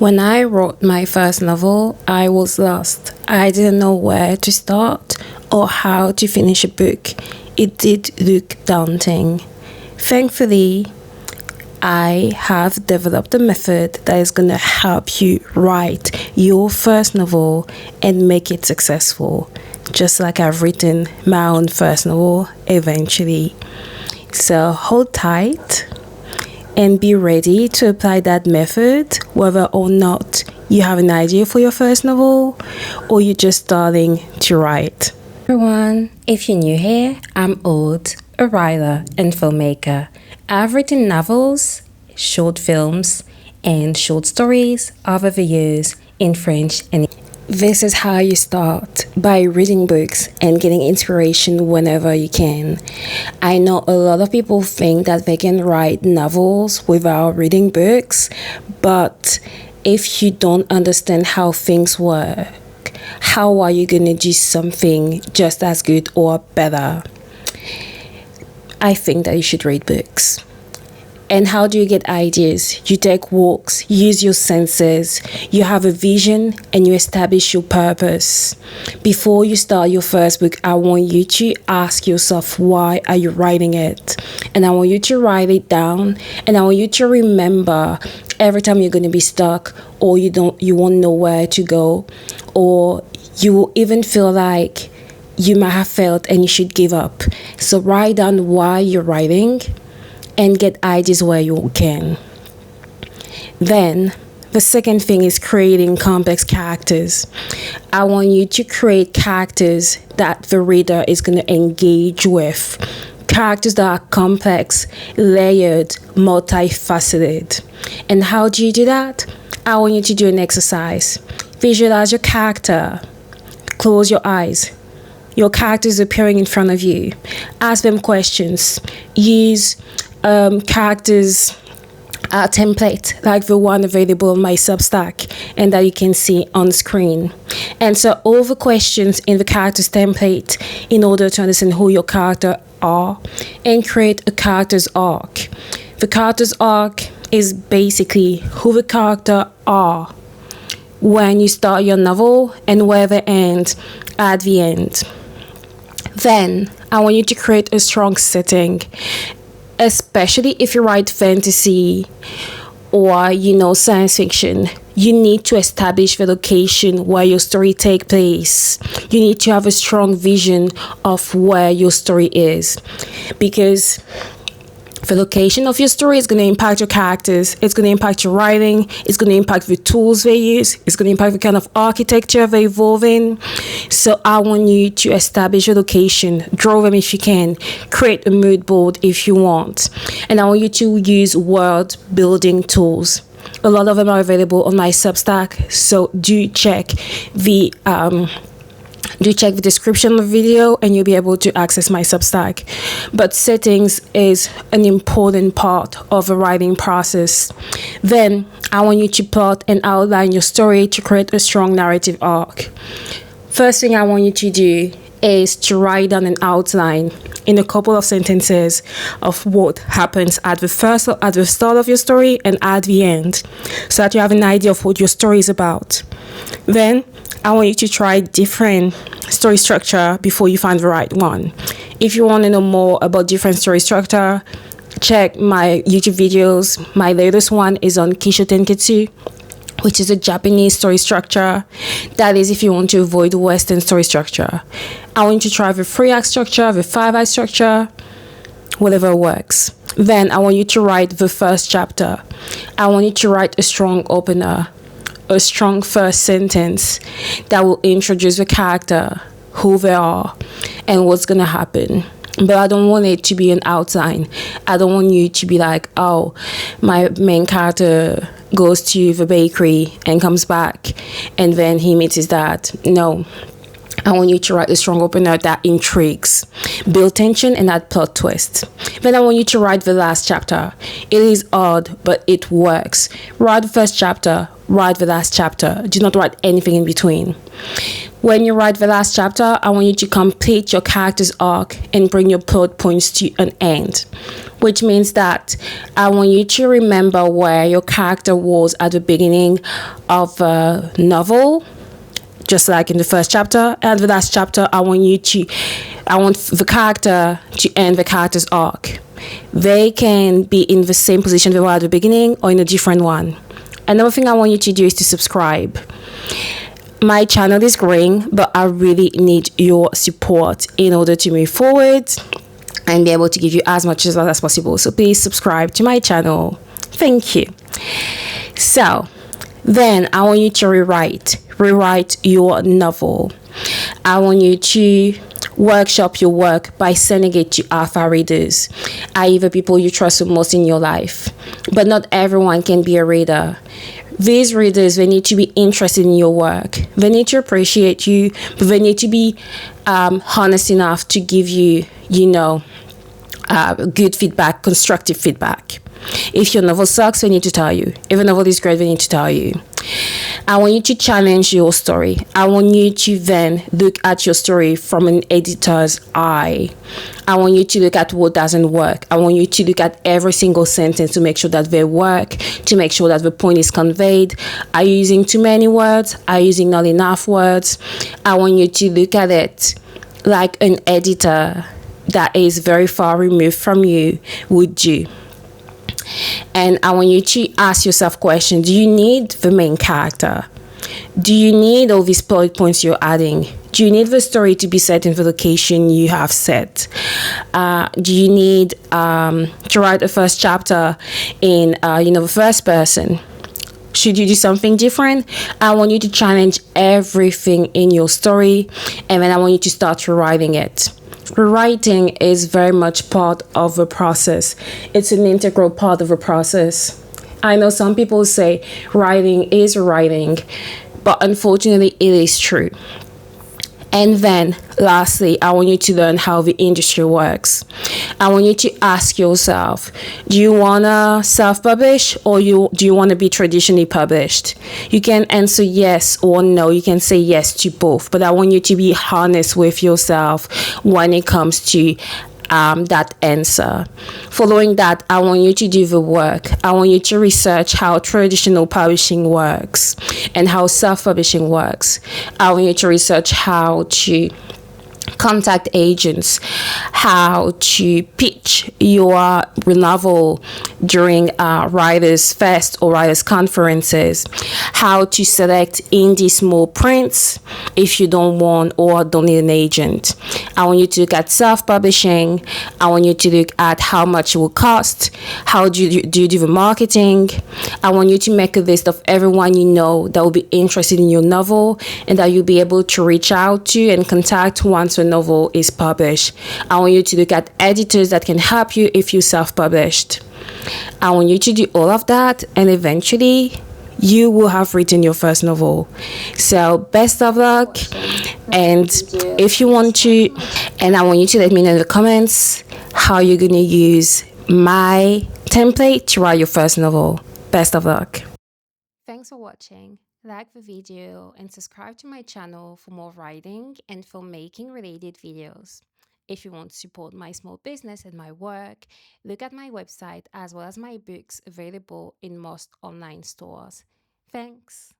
When I wrote my first novel, I was lost. I didn't know where to start or how to finish a book. It did look daunting. Thankfully, I have developed a method that is going to help you write your first novel and make it successful, just like I've written my own first novel eventually. So hold tight and be ready to apply that method, whether or not you have an idea for your first novel or you're just starting to write. Everyone, if you're new here, I'm Aude, a writer and filmmaker. I've written novels, short films, and short stories over the years in French and this is how you start, by reading books and getting inspiration whenever you can. I know a lot of people think that they can write novels without reading books, but if you don't understand how things work, how are you going to do something just as good or better? I think that you should read books. And how do you get ideas? You take walks, use your senses, you have a vision, and you establish your purpose. Before you start your first book, I want you to ask yourself, why are you writing it? And I want you to write it down, and I want you to remember every time you're going to be stuck, or you won't know where to go, or you will even feel like you might have failed and you should give up. So write down why you're writing and get ideas where you can. Then, the second thing is creating complex characters. I want you to create characters that the reader is going to engage with. Characters that are complex, layered, multifaceted. And how do you do that? I want you to do an exercise. Visualize your character. Close your eyes. Your character is appearing in front of you. Ask them questions. Use characters template like the one available on my Substack and that you can see on screen. Answer all the questions in the characters template in order to understand who your character are and create a character's arc. The character's arc is basically who the character are when you start your novel and where they end at the end. Then I want you to create a strong setting, especially if you write fantasy or science fiction. You need to establish the location where your story takes place. You need to have a strong vision of where your story is, because the location of your story is going to impact your characters. It's going to impact your writing. It's going to impact the tools they use. It's going to impact the kind of architecture they evolve in. So I want you to establish a location. Draw them if you can. Create a mood board if you want. And I want you to use world building tools. A lot of them are available on my Substack. So do check the description of the video and you'll be able to access my Substack. But settings is an important part of the writing process. Then I want you to plot and outline your story to create a strong narrative arc. First thing I want you to do is to write down an outline in a couple of sentences of what happens at the start of your story and at the end, so that you have an idea of what your story is about. Then I want you to try different story structure before you find the right one. If you want to know more about different story structure, check my YouTube videos. My latest one is on Kisho Tenketsu, which is a Japanese story structure. That is if you want to avoid Western story structure. I want you to try the 3-act structure, the 5-act structure, whatever works. Then I want you to write the first chapter. I want you to write a strong opener, a strong first sentence that will introduce the character, who they are, and what's gonna happen. But I don't want it to be an outline. I don't want you to be like, oh, my main character goes to the bakery and comes back and then he meets his dad. No. I want you to write a strong opener that intrigues, build tension, and add plot twist. Then I want you to write the last chapter. It is odd, but it works. Write the first chapter, write the last chapter. Do not write anything in between. When you write the last chapter, I want you to complete your character's arc and bring your plot points to an end, which means that I want you to remember where your character was at the beginning of the novel, just like in the first chapter. And the last chapter, I want the character to end the character's arc. They can be in the same position they were at the beginning or in a different one. Another thing I want you to do is to subscribe. My channel is growing, but I really need your support in order to move forward and be able to give you as much as possible. So please subscribe to my channel. Thank you. So then I want you to rewrite your novel. I want you to workshop your work by sending it to alpha readers, i.e. the people you trust the most in your life. But not everyone can be a reader. These readers, they need to be interested in your work. They need to appreciate you, but they need to be honest enough to give you, good feedback, constructive feedback. If your novel sucks, they need to tell you. If a novel is great, they need to tell you. I want you to challenge your story. I want you to then look at your story from an editor's eye. I want you to look at what doesn't work. I want you to look at every single sentence to make sure that they work, to make sure that the point is conveyed. Are you using too many words? Are you using not enough words? I want you to look at it like an editor that is very far removed from you would do. And I want you to ask yourself questions. Do you need the main character? Do you need all these plot points you're adding? Do you need the story to be set in the location you have set? Do you need to write the first chapter in, the first person? Should you do something different? I want you to challenge everything in your story, and then I want you to start rewriting it. Rewriting is very much part of the process. It's an integral part of the process. I know some people say writing is writing, but unfortunately it is true. And then lastly, I want you to learn how the industry works. I want you to ask yourself, do you want to self-publish or do you want to be traditionally published? You can answer yes or no. You can say yes to both, but I want you to be honest with yourself when it comes to that answer. Following that, I want you to do the work. I want you to research how traditional publishing works and how self-publishing works. I want you to research how to contact agents, how to pitch your novel during writers' fest or writers' conferences, how to select indie small prints if you don't want or don't need an agent. I want you to look at self-publishing. I want you to look at how much it will cost. How do you do the marketing? I want you to make a list of everyone you know that will be interested in your novel and that you'll be able to reach out to and contact once a novel is published. I want you to look at editors that can help you if you self-published. I want you to do all of that, and eventually you will have written your first novel. So best of luck, and if you want to, and I want you to let me know in the comments how you're going to use my template to write your first novel. Best of luck. Thanks for watching. Like the video and subscribe to my channel for more writing and filmmaking related videos. If you want to support my small business and my work, look at my website as well as my books available in most online stores. Thanks.